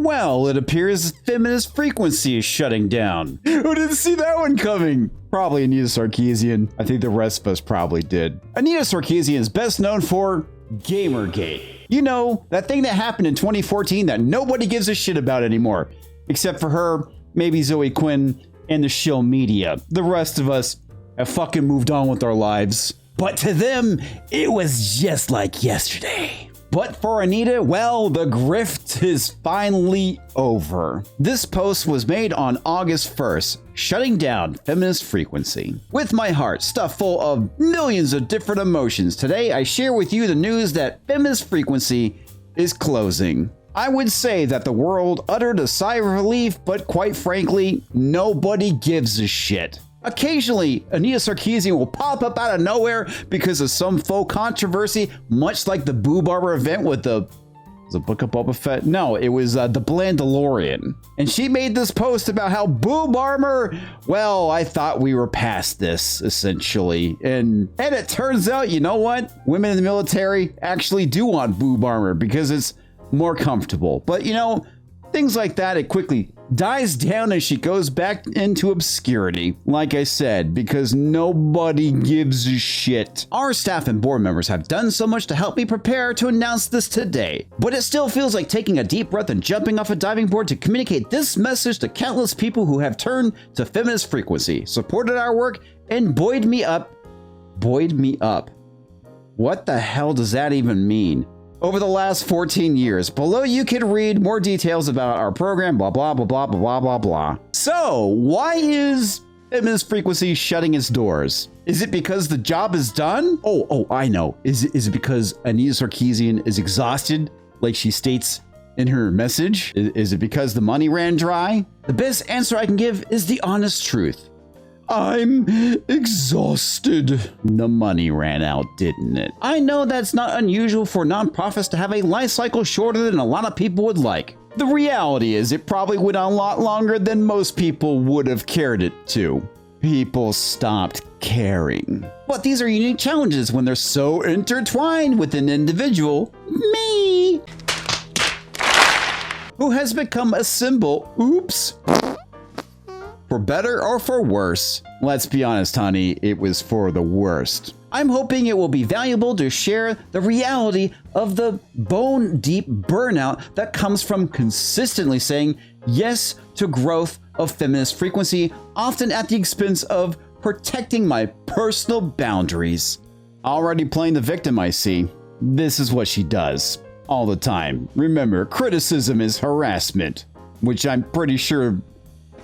Well, it appears Feminist Frequency is shutting down. Who didn't see that one coming? Probably Anita Sarkeesian. I think the rest of us probably did. Anita Sarkeesian is best known for Gamergate. You know, that thing that happened in 2014 that nobody gives a shit about anymore. Except for her, maybe Zoe Quinn, and the shill media. The rest of us have fucking moved on with our lives. But to them, it was just like yesterday. But for Anita, well, the grift is finally over. This post was made on August 1st, shutting down Feminist Frequency. With my heart stuffed full of millions of different emotions, today I share with you the news that Feminist Frequency is closing. I would say that the world uttered a sigh of relief, but quite frankly, nobody gives a shit. Occasionally, Anita Sarkeesian will pop up out of nowhere because of some faux controversy, much like the Boo Barber event with was it Book of Boba Fett? No, it was the Blandalorian. And she made this post about how Boo Barber, well, I thought we were past this, essentially. And it turns out, you know what? Women in the military actually do want Boo Barber because it's more comfortable. But, you know, things like that, it quickly dies down as she goes back into obscurity, like I said, because nobody gives a shit. Our staff and board members have done so much to help me prepare to announce this today, but it still feels like taking a deep breath and jumping off a diving board to communicate this message to countless people who have turned to Feminist Frequency, supported our work, and buoyed me up. Buoyed me up. What the hell does that even mean? Over the last 14 years. Below you can read more details about our program, blah, blah, blah, blah, blah, blah, blah. So, why is Feminist Frequency shutting its doors? Is it because the job is done? Oh, I know. Is it because Anita Sarkeesian is exhausted, like she states in her message? Is it because the money ran dry? The best answer I can give is the honest truth. I'm exhausted. The money ran out, didn't it? I know that's not unusual for nonprofits to have a life cycle shorter than a lot of people would like. The reality is it probably went on a lot longer than most people would have cared it to. People stopped caring. But these are unique challenges when they're so intertwined with an individual, me, who has become a symbol, oops, for better or for worse. Let's be honest, honey, it was for the worst. I'm hoping it will be valuable to share the reality of the bone-deep burnout that comes from consistently saying yes to growth of Feminist Frequency, often at the expense of protecting my personal boundaries. Already playing the victim, I see. This is what she does all the time. Remember, criticism is harassment, which I'm pretty sure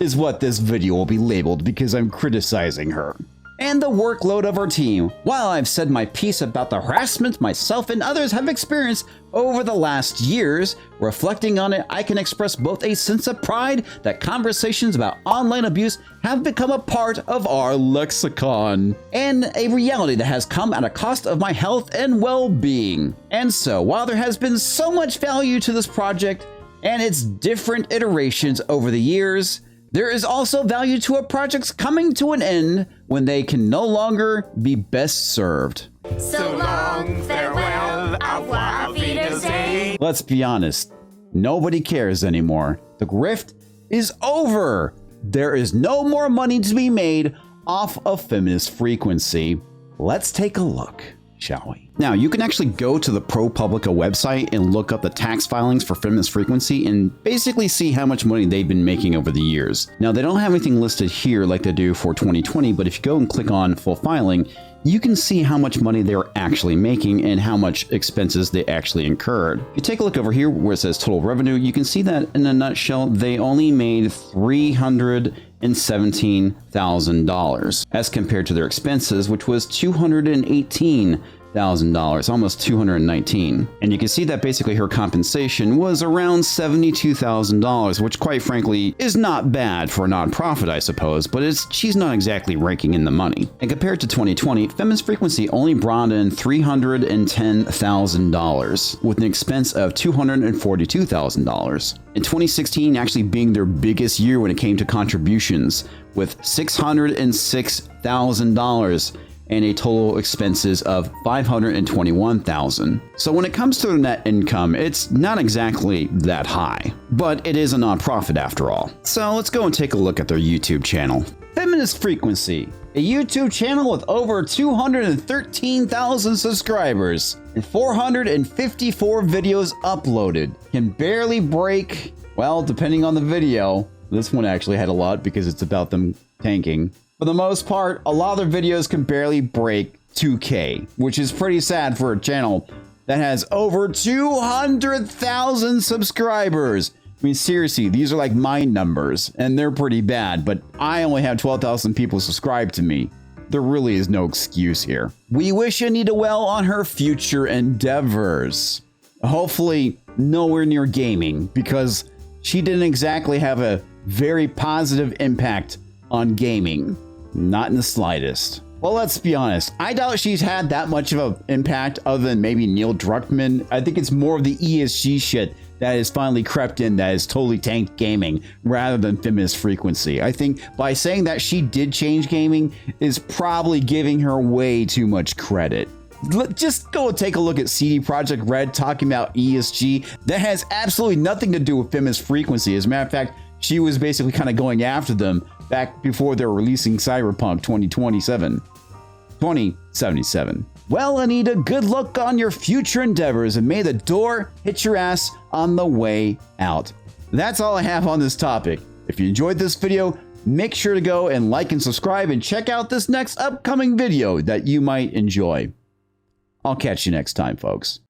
is what this video will be labeled because I'm criticizing her. And the workload of our team. While I've said my piece about the harassment myself and others have experienced over the last years, reflecting on it, I can express both a sense of pride that conversations about online abuse have become a part of our lexicon, and a reality that has come at a cost of my health and well-being. And so, while there has been so much value to this project and its different iterations over the years, there is also value to a project's coming to an end when they can no longer be best served. So long, farewell, au Wiedersehen. Let's be honest, nobody cares anymore. The grift is over. There is no more money to be made off of Feminist Frequency. Let's take a look, shall we? Now, you can actually go to the ProPublica website and look up the tax filings for Feminist Frequency and basically see how much money they've been making over the years. Now, they don't have anything listed here like they do for 2020, but if you go and click on full filing, you can see how much money they're actually making and how much expenses they actually incurred. If you take a look over here where it says total revenue, you can see that in a nutshell, they only made $317,000 as compared to their expenses, which was $218,000, almost $219,000. And you can see that basically her compensation was around $72,000, which quite frankly is not bad for a nonprofit, I suppose, but she's not exactly raking in the money. And compared to 2020, Feminist Frequency only brought in $310,000 with an expense of $242,000. In 2016 actually being their biggest year when it came to contributions, with $606,000 and a total expenses of $521,000. So when it comes to the net income, it's not exactly that high, but it is a nonprofit after all. So let's go and take a look at their YouTube channel. Feminist Frequency, a YouTube channel with over 213,000 subscribers and 454 videos uploaded. Can barely break, well, depending on the video. This one actually had a lot because it's about them tanking. For the most part, a lot of their videos can barely break 2K, which is pretty sad for a channel that has over 200,000 subscribers. I mean, seriously, these are like my numbers, and they're pretty bad, but I only have 12,000 people subscribed to me. There really is no excuse here. We wish Anita well on her future endeavors. Hopefully, nowhere near gaming, because she didn't exactly have a very positive impact on gaming. Not in the slightest. Well, let's be honest. I doubt she's had that much of an impact other than maybe Neil Druckmann. I think it's more of the ESG shit that has finally crept in that has totally tanked gaming rather than Feminist Frequency. I think by saying that she did change gaming is probably giving her way too much credit. Just go and take a look at CD Projekt Red talking about ESG. That has absolutely nothing to do with Feminist Frequency. As a matter of fact, she was basically kind of going after them back before they were releasing Cyberpunk 2077. Well, Anita, good luck on your future endeavors, and may the door hit your ass on the way out. That's all I have on this topic. If you enjoyed this video, make sure to go and like and subscribe and check out this next upcoming video that you might enjoy. I'll catch you next time, folks.